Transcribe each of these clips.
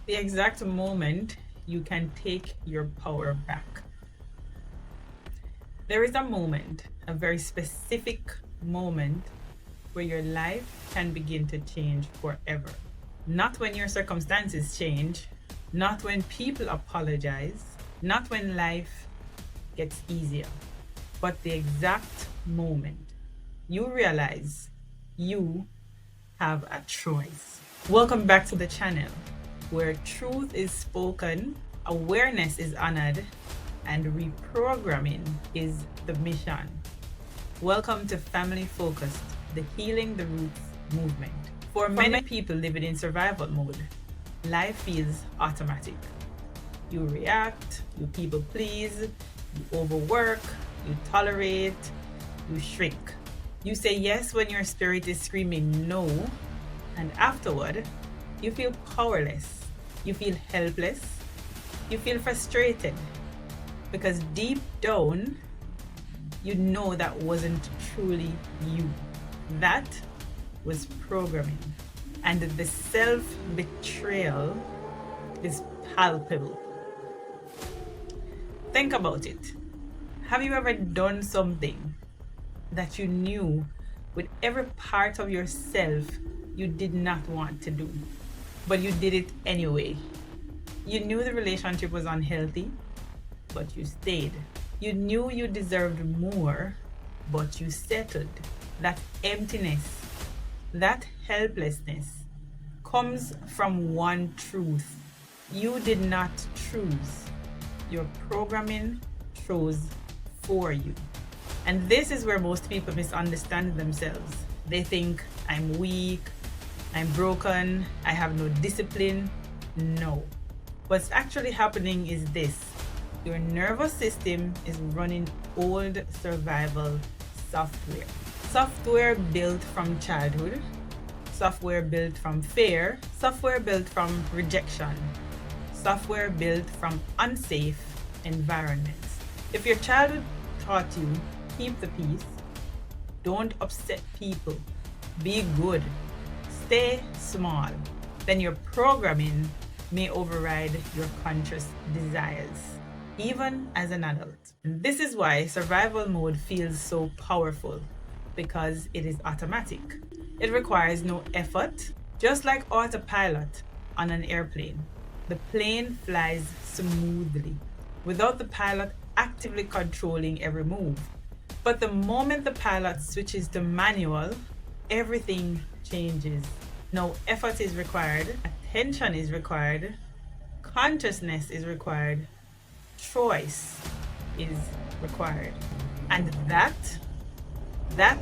the exact moment you can take your power back. There is a moment, a very specific moment, where your life can begin to change forever. Not when your circumstances change, not when people apologize, not when life gets easier, but the exact moment you realize you have a choice. Welcome back to the channel where truth is spoken, awareness is honored, and reprogramming is the mission. Welcome to Family Focused, the Healing the Roots movement. For many people living in survival mode, life feels automatic. You react, you people please, you overwork, you tolerate, you shrink. You say yes when your spirit is screaming no, and afterward, you feel powerless, you feel helpless, you feel frustrated, because deep down, you know that wasn't truly you. That was programming. And the self-betrayal is palpable. Think about it. Have you ever done something that you knew with every part of yourself you did not want to do, but you did it anyway? You knew the relationship was unhealthy, but you stayed. You knew you deserved more, but you settled. That emptiness, that helplessness comes from one truth. You did not choose. Your programming chose for you. And this is where most people misunderstand themselves. They think, I'm weak, I'm broken, I have no discipline. No. What's actually happening is this. Your nervous system is running old survival software. Software built from childhood, software built from fear, software built from rejection, software built from unsafe environments. If your childhood taught you, keep the peace, don't upset people, be good, stay small, then your programming may override your conscious desires, even as an adult. And this is why survival mode feels so powerful, because it is automatic. It requires no effort. Just like autopilot on an airplane, the plane flies smoothly without the pilot actively controlling every move. But the moment the pilot switches to manual, everything changes. No effort is required, attention is required, consciousness is required, choice is required. And that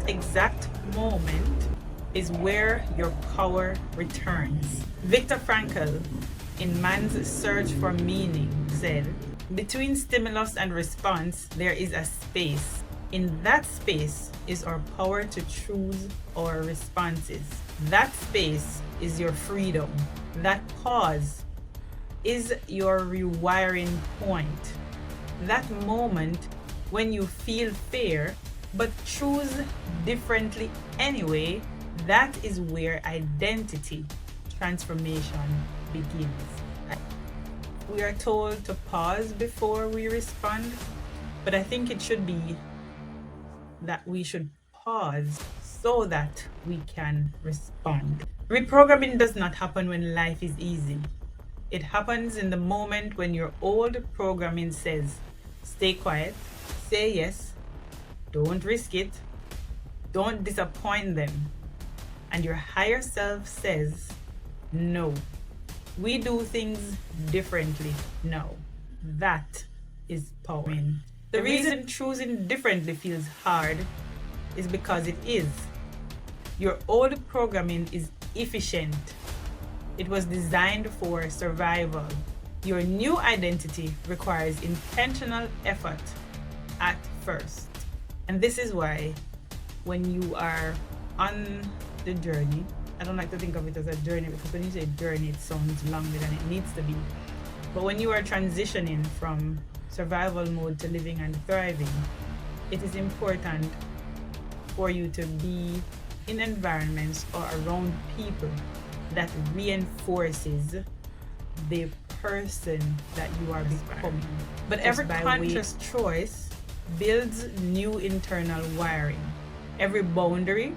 exact moment is where your power returns. Viktor Frankl, in Man's Search for Meaning, said, between stimulus and response, there is a space. In that space is our power to choose our responses. That space is your freedom. That pause is your rewiring point. That moment when you feel fear but choose differently anyway, that is where identity transformation begins. We are told to pause before we respond, but I think it should be that we should pause so that we can respond. Reprogramming does not happen when life is easy. It happens in the moment when your old programming says, stay quiet, say yes, don't risk it, don't disappoint them. And your higher self says, no, we do things differently now. That is power. The reason choosing differently feels hard is because it is. Your old programming is efficient. It was designed for survival. Your new identity requires intentional effort at first. And this is why when you are on the journey, I don't like to think of it as a journey, because when you say journey, it sounds longer than it needs to be. But when you are transitioning from survival mode to living and thriving, it is important for you to be in environments or around people that reinforces the person that you are becoming. But every conscious choice builds new internal wiring. Every boundary,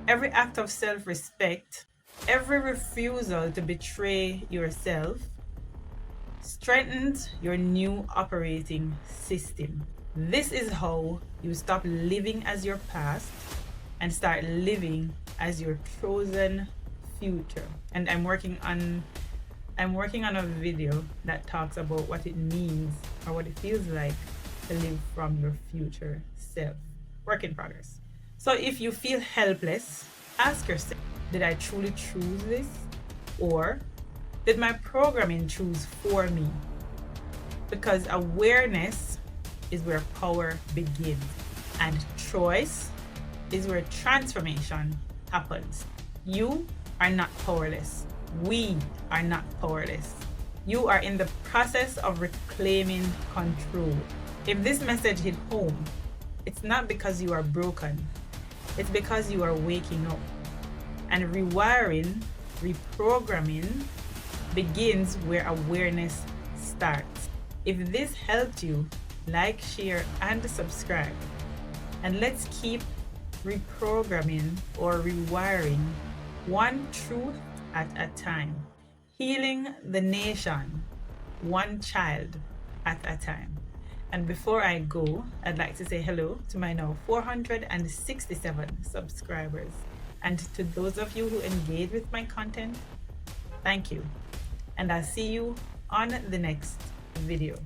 every act of self-respect, every refusal to betray yourself strengthens your new operating system. This is how you stop living as your past and start living as your chosen future. And I'm working on a video that talks about what it means or what it feels like to live from your future self. Work in progress. So if you feel helpless, ask yourself, did I truly choose this? Or did my programming choose for me? Because awareness is where power begins, and choice is where transformation happens. You are not powerless. We are not powerless. You are in the process of reclaiming control. If this message hit home, it's not because you are broken. It's because you are waking up. And rewiring, reprogramming begins where awareness starts. If this helped you, like, share, and subscribe. And let's keep reprogramming or rewiring one truth at a time, healing the nation one child at a time. And before I go, I'd like to say hello to my now 467 subscribers. And to those of you who engage with my content, thank you. And I'll see you on the next video.